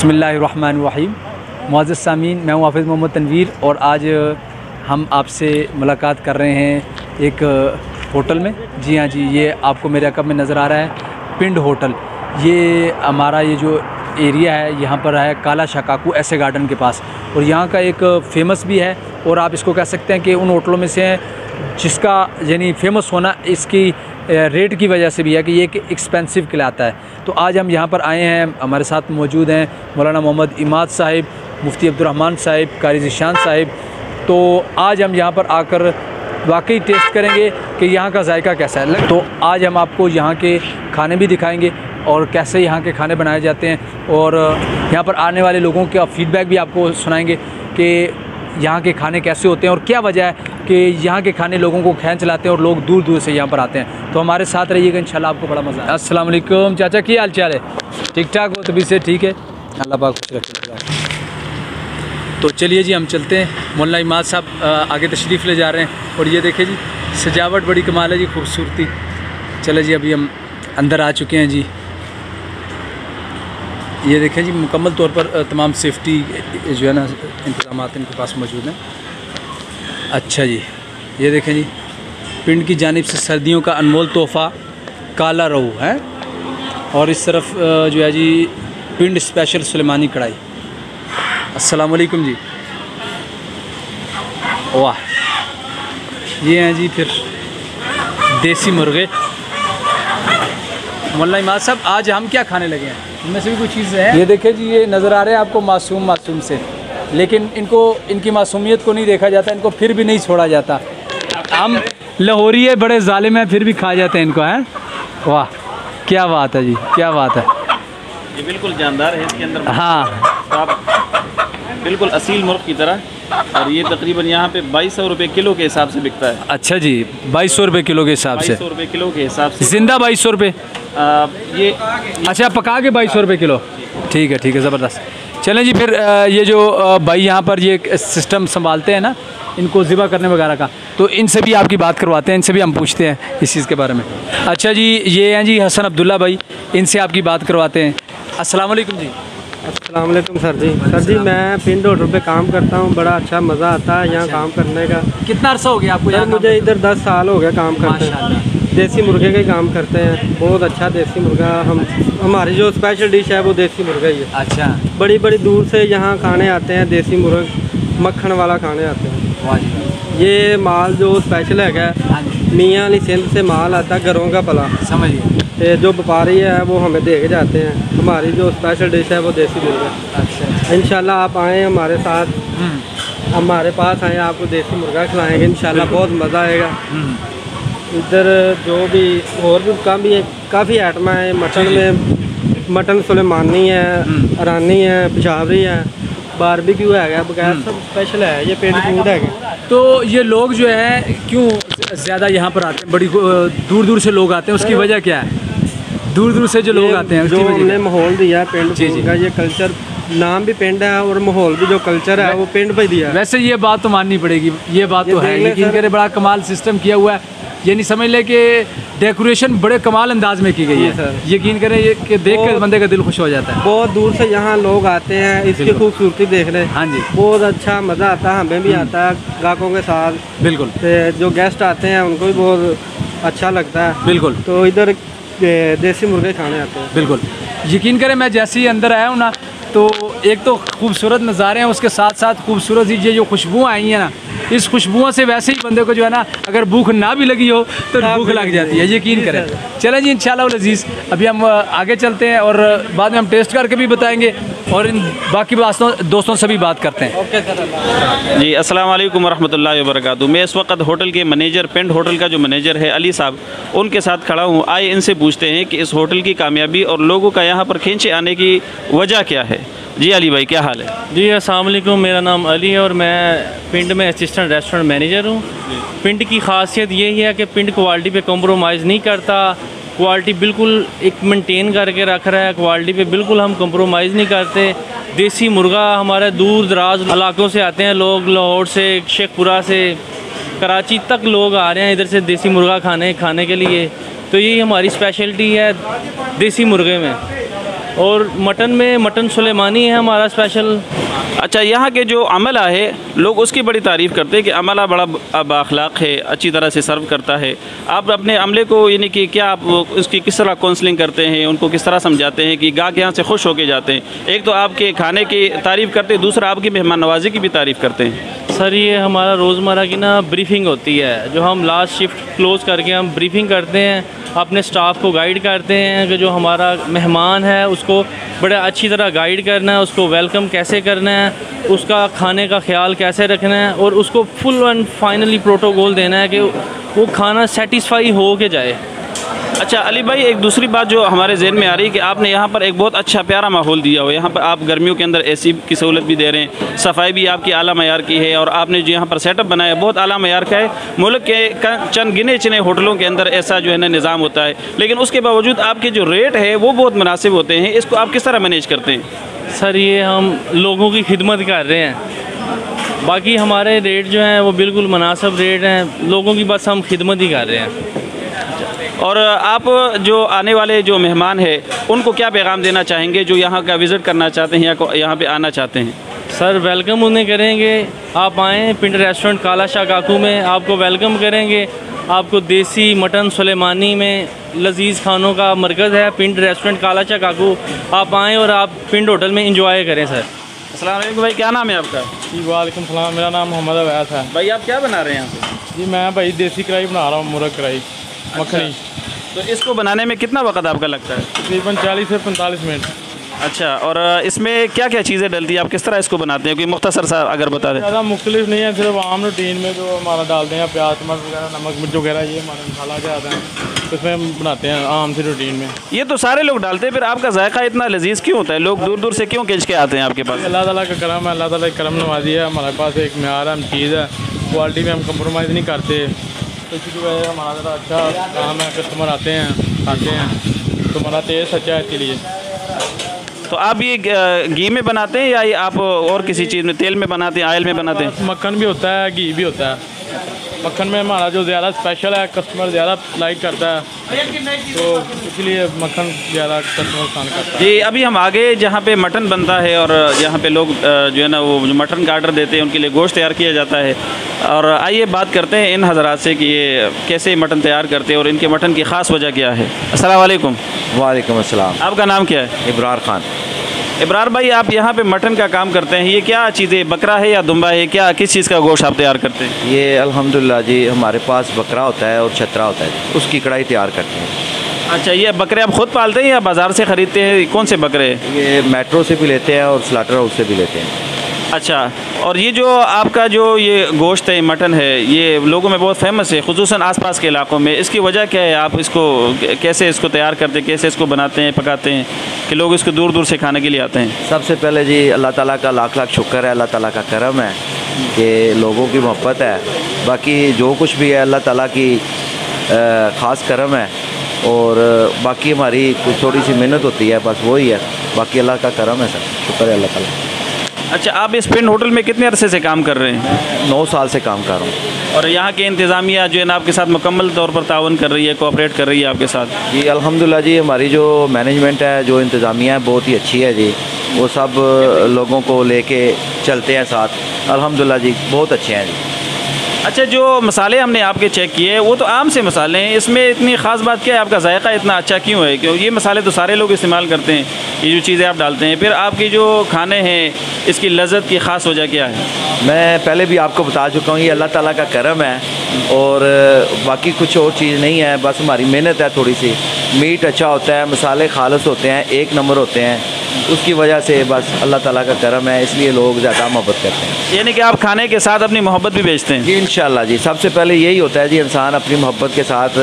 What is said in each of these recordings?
बिस्मिल्लाहिर्रहमानिर्रहीम। मुअज़्ज़ज़ सामीन, मैं हूँ हाफ़िज़ मोहम्मद तनवीर और आज हम आपसे मुलाकात कर रहे हैं एक होटल में। जी हाँ जी, ये आपको मेरे अक़ब में नज़र आ रहा है पिंड होटल। ये हमारा ये जो एरिया है यहाँ पर है काला शकाकू ऐसे गार्डन के पास, और यहाँ का एक फ़ेमस भी है और आप इसको कह सकते हैं कि उन होटलों में से है जिसका यानी फ़ेमस होना इसकी रेट की वजह से भी है कि ये एक एक्सपेंसिव कहलाता है। तो आज हम यहाँ पर आए हैं, हमारे साथ मौजूद हैं मौलाना मोहम्मद इमाद साहिब, मुफ्ती अब्दुर्रहमान साहिब, कारी ज़ीशान साहिब। तो आज हम यहाँ पर आकर वाकई टेस्ट करेंगे कि यहाँ का जायका कैसा है। तो आज हम आपको यहाँ के खाने भी दिखाएंगे और कैसे यहाँ के खाने बनाए जाते हैं, और यहाँ पर आने वाले लोगों का फ़ीडबैक भी आपको सुनाएंगे कि यहाँ के खाने कैसे होते हैं और क्या वजह है कि यहाँ के खाने लोगों को खींच लाते हैं और लोग दूर दूर से यहाँ पर आते हैं। तो हमारे साथ रहिएगा, इंशाल्लाह आपको बड़ा मज़ा आएगा। अस्सलाम वालेकुम चाचा, क्या हाल चाल है? ठीक ठाक हो? तभी से ठीक है, अल्लाह पाक खुश रखे। तो चलिए जी, हम चलते हैं। मौलाना इमाद साहब आगे तशरीफ़ ले जा रहे हैं और ये देखिए जी, सजावट बड़ी कमाल है जी, खूबसूरती। चले जी, अभी हम अंदर आ चुके हैं जी। ये देखें जी, मुकम्मल तौर पर तमाम सेफ्टी जो है ना इंतज़ाम इनके पास मौजूद हैं। अच्छा जी, ये देखें जी, पिंड की जानिब से सर्दियों का अनमोल तोहफ़ा काला रहू है, और इस तरफ जो है जी पिंड स्पेशल सुलेमानी कढ़ाई। अस्सलाम वालेकुम जी। वाह, ये हैं जी फिर देसी मुर्गे। मौलाना इमाद साहब, आज हम क्या खाने लगे हैं? इनमें से भी कुछ चीज़ है। ये देखें जी, ये नज़र आ रहे हैं आपको मासूम से, लेकिन इनकी मासूमियत को नहीं देखा जाता, इनको फिर भी नहीं छोड़ा जाता। हम लाहौरी है, बड़े जालिम हैं, फिर भी खा जाते हैं इनको, हैं? वाह, क्या बात है जी, क्या बात है। ये बिल्कुल जानदार है, इसके अंदर हाँ, आप बिल्कुल असील मुर्ग की तरह, और ये तकरीबन यहाँ पे 2200 रुपये किलो के हिसाब से बिकता है। अच्छा जी, 2200 रुपये किलो के हिसाब से? 2200 रुपये किलो के हिसाब से। जिंदा 2200 रुपये? ये अच्छा, पका के 2200 रुपये किलो। ठीक है, ज़बरदस्त। चलें जी, फिर ये जो भाई यहाँ पर ये सिस्टम संभालते हैं ना इनको ज़िबा करने वगैरह का, तो इनसे भी आपकी बात करवाते हैं, इनसे भी हम पूछते हैं इस चीज़ के बारे में। अच्छा जी, ये हैं जी हसन अब्दुल्ला भाई, इनसे आपकी बात करवाते हैं। अस्सलाम वालेकुम जी। अस्सलाम वालेकुम सर जी, मैं पिंड होटल पे काम करता हूँ। बड़ा अच्छा मज़ा आता है यहाँ काम करने का। कितना अर्सा हो गया आपको? यार मुझे इधर 10 साल हो गया काम करते हैं। देसी मुर्गे का ही काम करते हैं, बहुत अच्छा देसी मुर्गा। हमारी जो स्पेशल डिश है वो देसी मुर्गा ही है। अच्छा, बड़ी दूर से यहाँ खाने आते हैं, देसी मुर्ग मक्खन वाला खाने आते हैं। ये माल जो स्पेशल है, मियाँ अली सिंध से माल आता है, घरों का पला, समझिए। जो व्यापारी है वो हमें दे के जाते हैं। हमारी जो स्पेशल डिश है वो देसी मुर्गा। अच्छा, इंशाल्लाह आप आएँ हमारे साथ, हमारे पास आएँ, आपको देसी मुर्गा खिलाएँगे इंशाल्लाह, बहुत मज़ा आएगा। इधर जो भी और भी काफ़ी आइटम है। मटन में मटन सुलेमानी है, अरानी है, पिशावरी है, बारबेक्यू है, बगैर सब स्पेशल है। ये पेट फूड है। तो ये लोग जो है क्यों ज़्यादा यहाँ पर आते हैं? बड़ी दूर दूर से लोग आते हैं, उसकी वजह क्या है? दूर दूर से जो लोग आते हैं, जो हमने माहौल दिया है पिंड फूड का, ये कल्चर, नाम भी पिंड है और माहौल भी जो कल्चर है वो पिंड पे दिया है। वैसे ये बात तो माननी पड़ेगी, ये बात तो है, यकीन करे बड़ा कमाल सिस्टम किया हुआ है। ये नहीं समझ ले कि डेकोरेशन बड़े कमाल अंदाज में की गई है सर, यकीन करें ये कि देख कर बंदे का दिल खुश हो जाता है। बहुत दूर से यहाँ लोग आते हैं इसकी खूबसूरती देखने। हाँ जी, बहुत अच्छा मज़ा आता है, हमें भी आता है ग्राहकों के साथ। बिल्कुल, जो गेस्ट आते हैं उनको भी बहुत अच्छा लगता है। बिल्कुल, तो इधर देसी मुर्गे खाने आते हैं। बिल्कुल, यकीन करें मैं जैसे ही अंदर आया हूँ ना, तो एक तो खूबसूरत नज़ारे हैं, उसके साथ साथ खूबसूरत ये जो खुशबुएँ आई हैं ना, इस खुशबुओं से वैसे ही बंदे को जो है ना, अगर भूख ना भी लगी हो तो भूख लग जाती है, यकीन करें। चलें जी, इंशाल्लाह अज़ीज़, अभी हम आगे चलते हैं और बाद में हम टेस्ट करके भी बताएंगे और इन बाकी दोस्तों से भी बात करते हैं। ओके सर जी, अस्सलाम वालेकुम रहमतुल्लाहि व बरकातुहू। मैं इस वक्त होटल के मैनेजर, पिंड होटल का जो मैनेजर है अली साहब, उनके साथ खड़ा हूँ। आइए इनसे पूछते हैं कि इस होटल की कामयाबी और लोगों का यहाँ पर खींचे आने की वजह क्या है। जी अली भाई, क्या हाल है? जी अस्सलाम वालेकुम, मेरा नाम अली है और मैं पिंड में असिस्टेंट रेस्टोरेंट मैनेजर हूँ। पिंड की खासियत यही है कि पिंड क्वालिटी पे कम्प्रोमाइज़ नहीं करता, क्वालिटी बिल्कुल एक मेंटेन करके रख रहा है। क्वालिटी पे बिल्कुल हम कम्प्रोमाइज़ नहीं करते। देसी मुर्गा हमारे दूर दराज इलाकों से आते हैं लोग, लाहौर से, शेखपुरा से, कराची तक लोग आ रहे हैं इधर से देसी मुर्गा खाने के लिए। तो यही हमारी स्पेशलिटी है देसी मुर्गे में। और मटन में मटन सुलेमानी है हमारा स्पेशल। अच्छा, यहाँ के जो अमला है लोग उसकी बड़ी तारीफ़ करते हैं कि अमला बड़ा बाखलाक है, अच्छी तरह से सर्व करता है। आप अपने अमले को यानी कि क्या आप उसकी किस तरह काउंसलिंग करते हैं, उनको किस तरह समझाते हैं कि गाहक यहाँ से खुश होके जाते हैं? एक तो आपके खाने की तारीफ़ करते हैं, दूसरा आपकी मेहमान नवाजी की भी तारीफ़ करते हैं। सर ये हमारा रोज़मर्रा की ना ब्रीफिंग होती है, जो हम लास्ट शिफ्ट क्लोज़ करके हम ब्रीफिंग करते हैं, अपने स्टाफ को गाइड करते हैं कि जो हमारा मेहमान है उसको बड़े अच्छी तरह गाइड करना है, उसको वेलकम कैसे करना है, उसका खाने का ख्याल कैसे रखना है और उसको फुल एंड फाइनली प्रोटोकॉल देना है कि वो खाना सेटिस्फाई हो के जाए। अच्छा अली भाई, एक दूसरी बात जो हमारे जहन में आ रही है कि आपने यहाँ पर एक बहुत अच्छा प्यारा माहौल दिया हो। यहाँ पर आप गर्मियों के अंदर एसी की सहूलत भी दे रहे हैं, सफाई भी आपकी आला मयार की है और आपने जो यहाँ पर सेटअप बनाया बहुत आला मयार का है। मुल्क के चंद गिने चुने होटलों के अंदर ऐसा जो है ना निज़ाम होता है, लेकिन उसके बावजूद आपके जो रेट है वो बहुत मुनासिब होते हैं। इसको आप किस तरह मैनेज करते हैं? सर ये हम लोगों की खिदमत कर रहे हैं, बाकी हमारे रेट जो हैं वो बिल्कुल मुनासिब रेट हैं, लोगों की बस हम खिदमत ही कर रहे हैं। और आप जो आने वाले जो मेहमान हैं उनको क्या पैगाम देना चाहेंगे जो यहाँ का विज़िट करना चाहते हैं या यहाँ पे आना चाहते हैं? सर वेलकम उन्हें करेंगे, आप आएँ पिंड रेस्टोरेंट काला शाह काकू में, आपको वेलकम करेंगे। आपको देसी मटन सुलेमानी में लजीज़ खानों का मरकज़ है पिंड रेस्टोरेंट काला शाह काकू, आप आएँ और आप पिंड होटल में इंजॉय करें। सर अस्सलाम वालेकुम भाई, क्या नाम है आपका? जी वालेकुम सलाम, मेरा नाम मोहम्मद अवैस है। भाई आप क्या बना रहे हैं यहाँ पे? जी मैं भाई देसी कढ़ाई बना रहा हूँ, मुर्ग कढ़ाई मखनी। तो इसको बनाने में कितना वक्त आपका लगता है? तकरीबन 40 से 45 मिनट। अच्छा, और इसमें क्या क्या चीज़ें डलती है, आप किस तरह इसको बनाते हैं? कोई मुख्तसर सा अगर बता दें। ज़्यादा मुख्तलिफ नहीं है, सिर्फ आम रूटीन में जो हमारा डालते हैं प्याज टमाटर वगैरह नमक मिर्च वगैरह, ये हमारा मसाला क्या आता है उसमें बनाते हैं आम सी रूटीन में। ये तो सारे लोग डालते हैं, फिर आपका जायका इतना लजीज क्यों होता है? लोग दूर दूर से क्यों खींच के आते हैं आपके पास? अल्लाह ताला का करम है, अल्लाह ताला की करम नवाजी है। हमारे पास एक म्यार है, हम चीज़ है, क्वालिटी में हम कंप्रोमाइज़ नहीं करते, तो इसी की वजह से हमारा ज़रा अच्छा काम है। कस्टमर आते हैं खाते हैं तो हमारा टेस्ट अच्छा है इसलिए। तो आप ये घी में बनाते हैं या ये आप और किसी चीज़ में, तेल में बनाते हैं, ऑयल में बनाते हैं? मक्खन भी होता है, घी भी होता है। मक्खन में हमारा जो ज़्यादा स्पेशल है, कस्टमर ज़्यादा लाइक करता है, तो इसलिए मक्खन ज़्यादा कस्टमर पसंद करता है। जी अभी हम आगे जहाँ पे मटन बनता है और यहाँ पे लोग जो है ना वो जो मटन का आर्डर देते हैं उनके लिए गोश्त तैयार किया जाता है, और आइए बात करते हैं इन हज़रात से कि ये कैसे मटन तैयार करते हैं और इनके मटन की ख़ास वजह क्या है। अस्सलाम वालेकुम। वालेकुम अस्सलाम। आपका नाम क्या है? इब्रार खान। इब्रार भाई, आप यहाँ पे मटन का काम करते हैं, ये क्या चीज़ें, बकरा है या दुम्बा है, क्या किस चीज़ का गोश्त आप तैयार करते हैं? ये अल्हम्दुलिल्लाह जी हमारे पास बकरा होता है और छतरा होता है, उसकी कढ़ाई तैयार करते हैं। अच्छा, ये बकरे आप खुद पालते हैं या बाज़ार से ख़रीदते हैं? कौन से बकरे हैं? ये मेट्रो से भी लेते हैं और स्लाटर हाउस से भी लेते हैं। अच्छा, और ये जो आपका जो ये गोश्त है, मटन है, ये लोगों में बहुत फेमस है, खुसूसन आसपास के इलाकों में, इसकी वजह क्या है? आप इसको कैसे इसको तैयार करते हैं, कैसे इसको बनाते हैं, पकाते हैं कि लोग इसको दूर दूर से खाने के लिए आते हैं? सबसे पहले जी अल्लाह ताला का लाख लाख शुक्र है, अल्लाह ताला का करम है कि लोगों की मोहब्बत है। बाकी जो कुछ भी है अल्लाह ताला की ख़ास करम है, और बाकी हमारी कुछ थोड़ी सी मेहनत होती है, बस वही है, बाकी अल्लाह का करम है सर, शुक्र है अल्लाह ताला। अच्छा, आप इस पिंड होटल में कितने अरसे से काम कर रहे हैं? 9 साल से काम कर रहा हूँ। और यहाँ के इंतज़ामिया जो है ना आपके साथ मुकम्मल तौर पर तावन कर रही है, कोऑपरेट कर रही है आपके साथ? जी अल्हम्दुलिल्लाह जी, हमारी जो मैनेजमेंट है, जो इंतज़ामिया है, बहुत ही अच्छी है जी। वो सब लोगों को लेके चलते हैं साथ, अल्हम्दुलिल्लाह जी बहुत अच्छे हैं जी। अच्छा, जो मसाले हमने आपके चेक किए वो तो आम से मसाले हैं, इसमें इतनी ख़ास बात क्या है? आपका जायका इतना अच्छा क्यों है? क्यों ये मसाले तो सारे लोग इस्तेमाल करते हैं, ये जो चीज़ें आप डालते हैं, फिर आपकी जो खाने हैं इसकी लज़्ज़त की ख़ास वजह क्या है? मैं पहले भी आपको बता चुका हूँ, ये अल्लाह ताला का करम है, और बाकी कुछ और चीज़ नहीं है, बस हमारी मेहनत है थोड़ी सी। मीट अच्छा होता है, मसाले खालिस होते हैं, एक नंबर होते हैं, उसकी वजह से बस अल्लाह ताला का करम है, इसलिए लोग ज़्यादा मोहब्बत करते हैं। यानी कि आप खाने के साथ अपनी मोहब्बत भी बेचते हैं? जी इंशाल्लाह जी, सबसे पहले यही होता है जी, इंसान अपनी मोहब्बत के साथ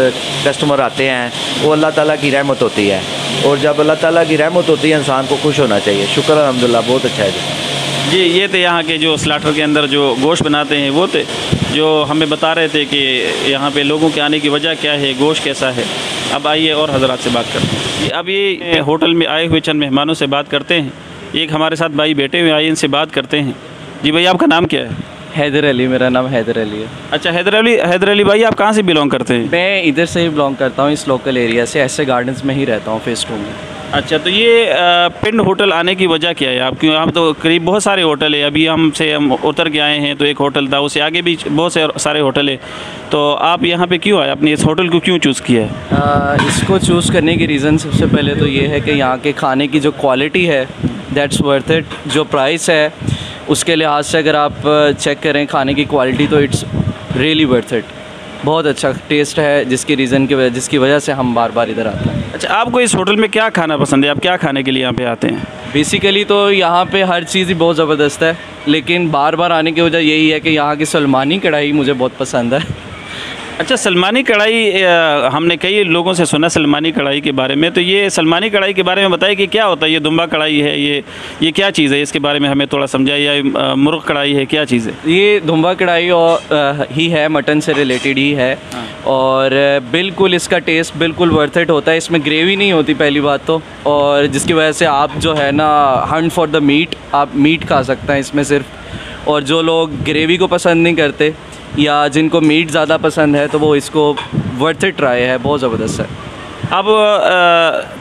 कस्टमर आते हैं, वो अल्लाह ताला की रहमत होती है, और जब अल्लाह ताला की रहमत होती है इंसान को खुश होना चाहिए। शुक्र अल्हम्दुलिल्लाह, बहुत अच्छा है जी। जी, ये थे यहाँ के जो स्लाटर के अंदर जो गोश्त बनाते हैं, वो थे जो हमें बता रहे थे कि यहाँ पे लोगों के आने की वजह क्या है, गोश्त कैसा है। अब आइए और हज़रात से बात करते हैं। अब ये होटल में आए हुए चंद मेहमानों से बात करते हैं। एक हमारे साथ भाई बैठे हुए, आइए इनसे बात करते हैं। जी भाई, आपका नाम क्या है? हैदर अली, मेरा नाम हैदर अली है। अच्छा, हैदर अली भाई, आप कहाँ से बिलोंग करते हैं? मैं इधर से ही बिलोंग करता हूँ, इस लोकल एरिया से, ऐसे गार्डन्स में ही रहता हूँ, फेस 2 में। अच्छा, तो ये पिंड होटल आने की वजह क्या है आप? क्यों हम तो करीब बहुत सारे होटल है, अभी हम उतर के आए हैं तो एक होटल था, उससे आगे भी बहुत सारे होटल है, तो आप यहाँ पे क्यों आए? आपने इस होटल को क्यों चूज़ किया है? इसको चूज़ करने की रीज़न सबसे पहले तो ये है कि यहाँ के खाने की जो क्वालिटी है दैट्स वर्थ इट। जो प्राइस है उसके लिहाज से अगर आप चेक करें खाने की क्वालिटी तो इट्स रियली वर्थ इट। बहुत अच्छा टेस्ट है जिसकी वजह से हम बार बार इधर आते हैं। अच्छा, आपको इस होटल में क्या खाना पसंद है? आप क्या खाने के लिए यहाँ पे आते हैं? बेसिकली तो यहाँ पे हर चीज़ ही बहुत ज़बरदस्त है, लेकिन बार बार आने की वजह यही है कि यहाँ की सलमानी कढ़ाई मुझे बहुत पसंद है। अच्छा, सलमानी कढ़ाई, हमने कई लोगों से सुना सलमानी कढ़ाई के बारे में, तो ये सलमानी कढ़ाई के बारे में बताइए कि क्या होता है? ये दुम्बा कढ़ाई है, ये क्या चीज़ है? इसके बारे में हमें थोड़ा समझाइए। या मुर्ग कढ़ाई है, क्या चीज़ है ये? दुम्बा कढ़ाई और ही है, मटन से रिलेटेड ही है। और बिल्कुल इसका टेस्ट बिल्कुल वर्थ इट होता है। इसमें ग्रेवी नहीं होती पहली बात तो, और जिसकी वजह से आप जो है ना हंट फॉर द मीट, आप मीट खा सकते हैं इसमें सिर्फ। और जो लोग ग्रेवी को पसंद नहीं करते या जिनको मीट ज़्यादा पसंद है तो वो इसको वर्थ इट ट्राई है, बहुत ज़बरदस्त है। अब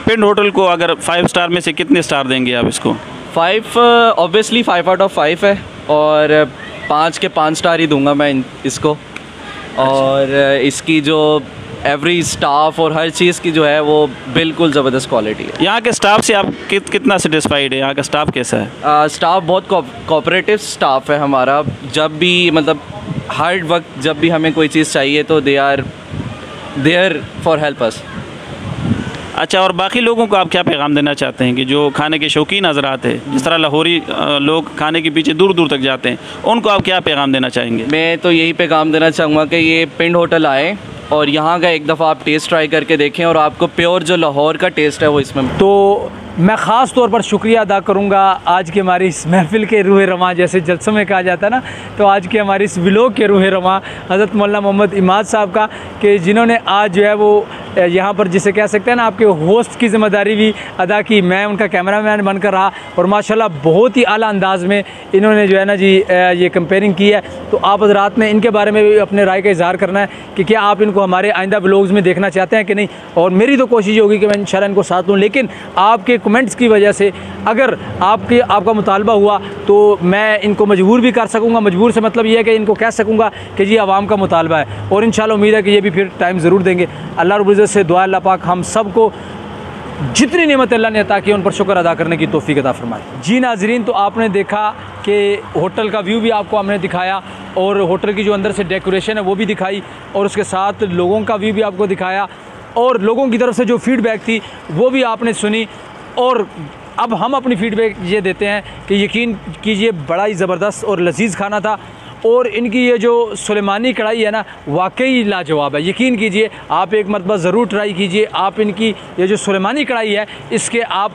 पिंड होटल को अगर 5 स्टार में से कितने स्टार देंगे आप इसको? 5 ऑब्वियसली 5 आउट ऑफ 5 है, और 5 के 5 स्टार ही दूंगा मैं इसको। और इसकी जो एवरी स्टाफ और हर चीज़ की जो है वो बिल्कुल ज़बरदस्त क्वालिटी है। यहाँ के स्टाफ से आप कितना सेटिस्फाइड है? यहाँ का स्टाफ कैसा है? स्टाफ बहुत कोऑपरेटिव स्टाफ है हमारा। जब भी मतलब हर वक्त जब भी हमें कोई चीज़ चाहिए तो they are there for help us. अच्छा, और बाकी लोगों को आप क्या पैगाम देना चाहते हैं कि जो खाने के शौकीन हज़रात हैं, जिस तरह लाहौरी लोग खाने के पीछे दूर दूर तक जाते हैं, उनको आप क्या पैगाम देना चाहेंगे? मैं तो यही पैगाम देना चाहूँगा कि ये पिंड होटल आए और यहाँ का एक दफ़ा आप टेस्ट ट्राई करके देखें, और आपको प्योर जो लाहौर का टेस्ट है वो इसमें। तो मैं ख़ास तौर पर शुक्रिया अदा करूँगा आज के हमारी इस महफ़िल के रूह रवां, जैसे जलसों में कहा जाता है ना, तो आज के हमारी इस व्लॉग के रूह रवां हज़रत मौलाना मोहम्मद इमाद साहब का, कि जिन्होंने आज जो है वो यहाँ पर जिसे कह सकते हैं ना आपके होस्ट की ज़िम्मेदारी भी अदा की। मैं उनका कैमरामैन बनकर रहा, और माशाल्लाह बहुत ही आला अंदाज में इन्होंने जो है ना जी ये कंपेयरिंग की है। तो आप हज़रात ने इनके बारे में भी अपने राय का इज़हार करना है कि क्या आप इनको हमारे आइंदा व्लॉग्स में देखना चाहते हैं कि नहीं। और मेरी तो कोशिश होगी कि मैं इंशाल्लाह इनको साथ लूँ, लेकिन आपके कमेंट्स की वजह से अगर आपका मुतालबा हुआ तो मैं इनको मजबूर भी कर सकूँगा। मजबूर से मतलब ये है कि इनको कह सकूँगा कि जी आवाम का मुतालबा है, और इंशाल्लाह उम्मीद है कि ये भी फिर टाइम ज़रूर देंगे। अल्लाह रब्बुल इज़्ज़त से दुआ अल्लाह पाक हम सब को जितनी नेमत अल्लाह ने अता की उन पर शुक्र अदा करने की तौफीक अता फरमाए। जी नाज़रीन, तो आपने देखा कि होटल का व्यू भी आपको हमने दिखाया, और होटल की जो अंदर से डेकोरेशन है वो भी दिखाई, और उसके साथ लोगों का व्यू भी आपको दिखाया, और लोगों की तरफ से जो फीडबैक थी वो भी आपने सुनी। और अब हम अपनी फ़ीडबैक ये देते हैं कि यकीन कीजिए बड़ा ही ज़बरदस्त और लजीज़ खाना था, और इनकी ये जो सुलेमानी कढ़ाई है ना वाकई लाजवाब है। यकीन कीजिए आप एक मरतबा ज़रूर ट्राई कीजिए। आप इनकी ये जो सुलेमानी कढ़ाई है इसके आप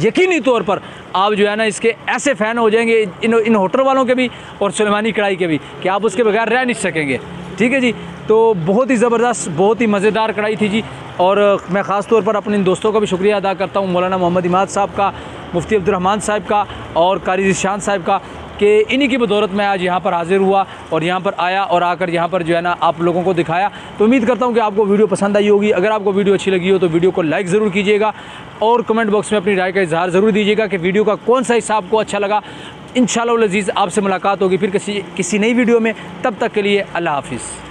यकीनी तौर पर आप जो है ना इसके ऐसे फ़ैन हो जाएंगे इन होटल वालों के भी और सुलेमानी कढ़ाई के भी, कि आप उसके बगैर रह नहीं सकेंगे। ठीक है जी, तो बहुत ही ज़बरदस्त, बहुत ही मज़ेदार कढ़ाई थी जी। और मैं ख़ास तौर पर अपने इन दोस्तों का भी शुक्रिया अदा करता हूँ, मौलाना मोहम्मद इमाद साहब का, मुफ्ती अब्दुर्रहमान साहब का और कारी ज़ीशान साहब का, कि इन्हीं की बदौलत मैं आज यहाँ पर हाज़िर हुआ और यहाँ पर आया और आकर यहाँ पर जो है ना आप लोगों को दिखाया। तो उम्मीद करता हूँ कि आपको वीडियो पसंद आई होगी। अगर आपको वीडियो अच्छी लगी हो तो वीडियो को लाइक ज़रूर कीजिएगा, और कमेंट बॉक्स में अपनी राय का इजहार ज़रूर दीजिएगा कि वीडियो का कौन सा हिस्सा आपको अच्छा लगा। इंशाअल्लाह अज़ीज़ आपसे मुलाकात होगी फिर किसी नई वीडियो में। तब तक के लिए अल्लाह हाफ़िज़।